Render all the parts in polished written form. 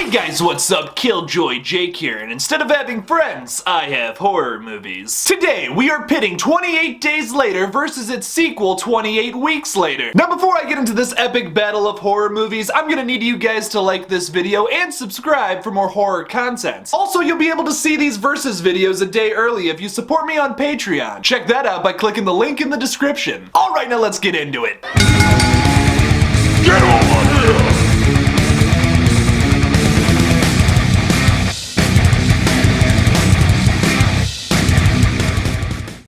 Hey guys, what's up? Killjoy Jake here, and instead of having friends, I have horror movies. Today, we are pitting 28 Days Later versus its sequel 28 Weeks Later. Now before I get into this epic battle of horror movies, I'm gonna need you guys to like this video and subscribe for more horror content. Also, you'll be able to see these versus videos a day early if you support me on Patreon. Check that out by clicking the link in the description. Alright, now let's get into it. Get over here!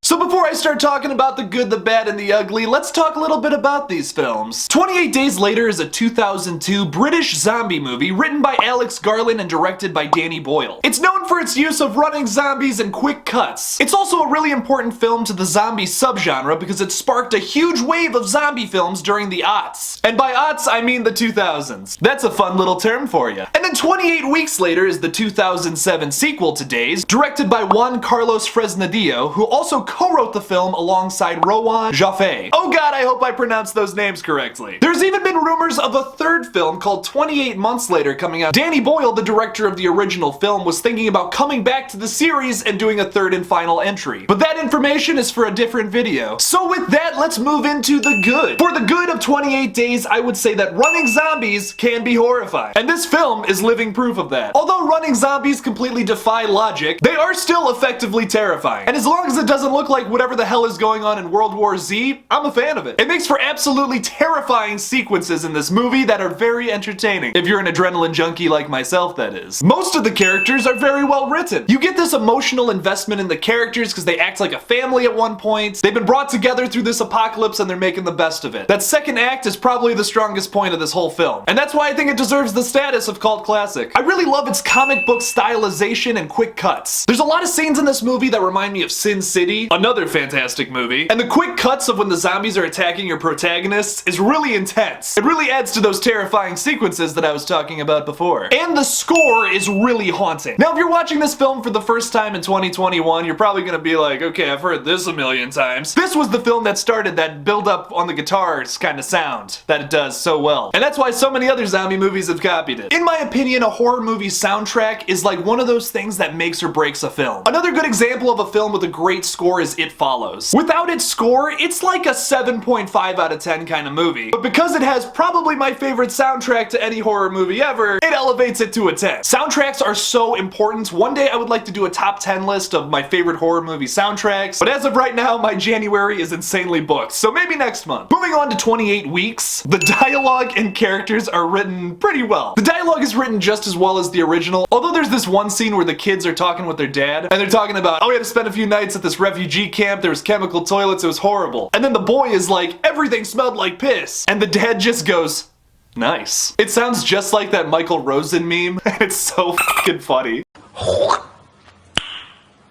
So before I start talking about the good, the bad, and the ugly, let's talk a little bit about these films. 28 Days Later is a 2002 British zombie movie written by Alex Garland and directed by Danny Boyle. It's known for its use of running zombies and quick cuts. It's also a really important film to the zombie subgenre because it sparked a huge wave of zombie films during the aughts. And by aughts, I mean the 2000s. That's a fun little term for you. And then 28 Weeks Later is the 2007 sequel to Days, directed by Juan Carlos Fresnadillo, who also co-wrote the film alongside Rowan Jaffe. Oh god, I hope I pronounced those names correctly. There's even been rumors of a third film called 28 Months Later coming out. Danny Boyle, the director of the original film, was thinking about coming back to the series and doing a third and final entry. But that information is for a different video. So with that, let's move into the good. For the good of 28 Days, I would say that running zombies can be horrifying. And this film is living proof of that. Although running zombies completely defy logic, they are still effectively terrifying. And as long as it doesn't look like whatever the hell is going on in World War Z, I'm a fan of it. It makes for absolutely terrifying sequences in this movie that are very entertaining. If you're an adrenaline junkie like myself, that is. Most of the characters are very well written. You get this emotional investment in the characters because they act like a family at one point. They've been brought together through this apocalypse and they're making the best of it. That second act is probably the strongest point of this whole film. And that's why I think it deserves the status of cult classic. I really love its comic book stylization and quick cuts. There's a lot of scenes in this movie that remind me of Sin City, another fantastic movie, and the quick cuts of when the zombies are attacking your protagonists is really intense. It really adds to those terrifying sequences that I was talking about before. And the score is really haunting. Now, if you're watching this film for the first time in 2021, you're probably gonna be like, okay, I've heard this a million times. This was the film that started that build up on the guitars kind of sound that it does so well. And that's why so many other zombie movies have copied it. In my opinion, a horror movie soundtrack is like one of those things that makes or breaks a film. Another good example of a film with a great score is It Follows. Without its score, it's like a 7.5 out of 10 kind of movie. But because it has probably my favorite soundtrack to any horror movie ever, it elevates it to a 10. Soundtracks are so important. One day I would like to do a top 10 list of my favorite horror movie soundtracks, but as of right now, my January is insanely booked, so maybe next month. Moving on to 28 Weeks, the dialogue and characters are written pretty well. The dialogue is written just as well as the original, although there's this one scene where the kids are talking with their dad, and they're talking about, oh, we had to spend a few nights at this refugee camp, there was chemical toilets, it was horrible. And then the boy is like, everything smelled like piss. And the dad just goes, nice. It sounds just like that Michael Rosen meme, and it's so fucking funny.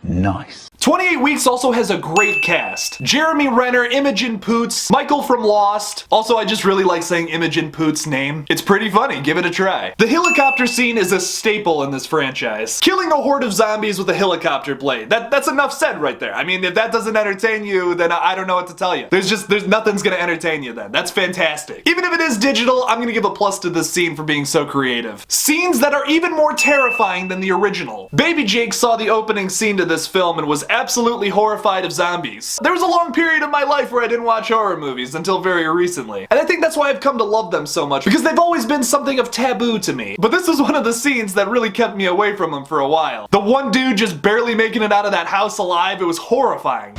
Nice. 28 Weeks also has a great cast. Jeremy Renner, Imogen Poots, Michael from Lost. Also, I just really like saying Imogen Poots' name. It's pretty funny, give it a try. The helicopter scene is a staple in this franchise. Killing a horde of zombies with a helicopter blade. That's enough said right there. I mean, if that doesn't entertain you, then I don't know what to tell you. There's nothing's gonna entertain you then. That's fantastic. Even if it is digital, I'm gonna give a plus to this scene for being so creative. Scenes that are even more terrifying than the original. Baby Jake saw the opening scene to this film and was absolutely horrified of zombies. There was a long period of my life where I didn't watch horror movies until very recently. And I think that's why I've come to love them so much, because they've always been something of taboo to me. But this was one of the scenes that really kept me away from them for a while. The one dude just barely making it out of that house alive, it was horrifying.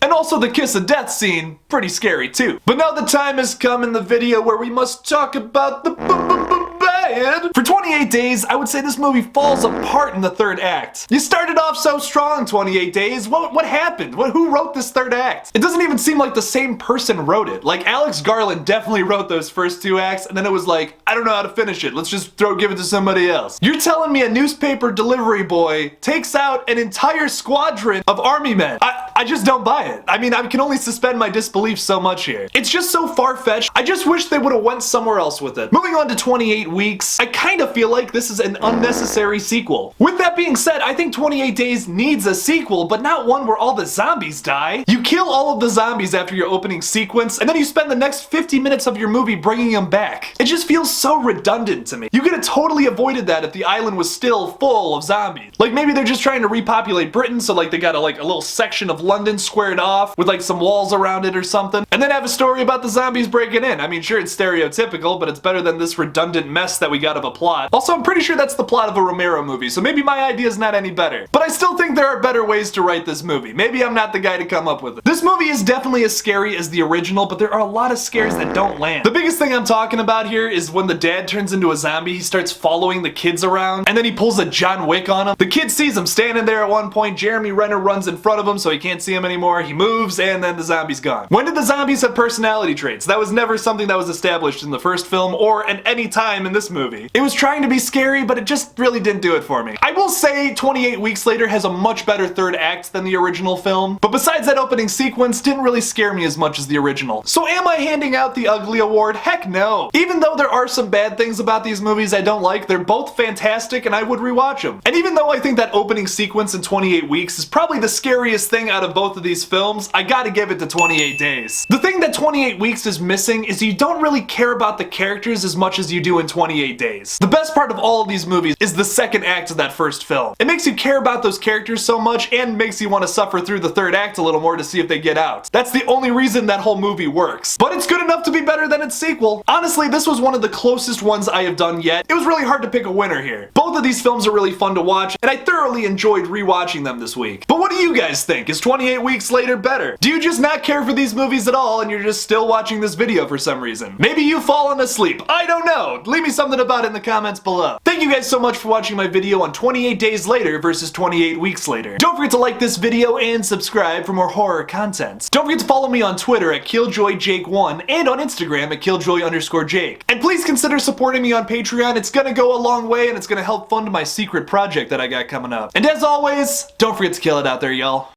And also the kiss of death scene, pretty scary too. But now the time has come in the video where we must talk about the bad. For 28 Days, I would say this movie falls apart in the third act. You started off so strong, 28 Days. What happened? Who wrote this third act? It doesn't even seem like the same person wrote it. Like, Alex Garland definitely wrote those first two acts, and then it was like, I don't know how to finish it. Let's just give it to somebody else. You're telling me a newspaper delivery boy takes out an entire squadron of army men. I just don't buy it. I mean, I can only suspend my disbelief so much here. It's just so far-fetched. I just wish they would have went somewhere else with it. Moving on to 28 Weeks, I kind of feel like this is an unnecessary sequel. With that being said, I think 28 Days needs a sequel, but not one where all the zombies die. You kill all of the zombies after your opening sequence, and then you spend the next 50 minutes of your movie bringing them back. It just feels so redundant to me. You could have totally avoided that if the island was still full of zombies. Like maybe they're just trying to repopulate Britain, so like they got a little section of London squared off with like some walls around it or something, and then have a story about the zombies breaking in. I mean, sure, it's stereotypical, but it's better than this redundant mess that we got of a plot. Also, I'm pretty sure that's the plot of a Romero movie, so maybe my idea's not any better. But I still think there are better ways to write this movie. Maybe I'm not the guy to come up with it. This movie is definitely as scary as the original, but there are a lot of scares that don't land. The biggest thing I'm talking about here is when the dad turns into a zombie, he starts following the kids around, and then he pulls a John Wick on him. The kid sees him standing there at one point, Jeremy Renner runs in front of him so he can't see him anymore, he moves, and then the zombie's gone. When did the zombies have personality traits? That was never something that was established in the first film or at any time in this movie. It was trying to be scary, but it just really didn't do it for me. I will say 28 Weeks Later has a much better third act than the original film, but besides that opening sequence, didn't really scare me as much as the original. So am I handing out the Ugly Award? Heck no. Even though there are some bad things about these movies I don't like, they're both fantastic and I would rewatch them. And even though I think that opening sequence in 28 Weeks is probably the scariest thing out of both of these films, I gotta give it to 28 Days. The thing that 28 Weeks is missing is you don't really care about the characters as much as you do in 28 Days. The best part of all of these movies is the second act of that first film. It makes you care about those characters so much and makes you want to suffer through the third act a little more to see if they get out. That's the only reason that whole movie works. But it's good enough to be better than its sequel. Honestly, this was one of the closest ones I have done yet. It was really hard to pick a winner here. Both of these films are really fun to watch, and I thoroughly enjoyed rewatching them this week. But what do you guys think? Is 28 Weeks Later better? Do you just not care for these movies at all and you're just still watching this video for some reason? Maybe you've fallen asleep. I don't know. Leave me something about it in the comments below. Thank you guys so much for watching my video on 28 Days Later versus 28 Weeks Later. Don't forget to like this video and subscribe for more horror content. Don't forget to follow me on Twitter at KilljoyJake1 and on Instagram at Killjoy_Jake. And please consider supporting me on Patreon. It's gonna go a long way and it's gonna help fund my secret project that I got coming up. And as always, don't forget to kill it out there, y'all.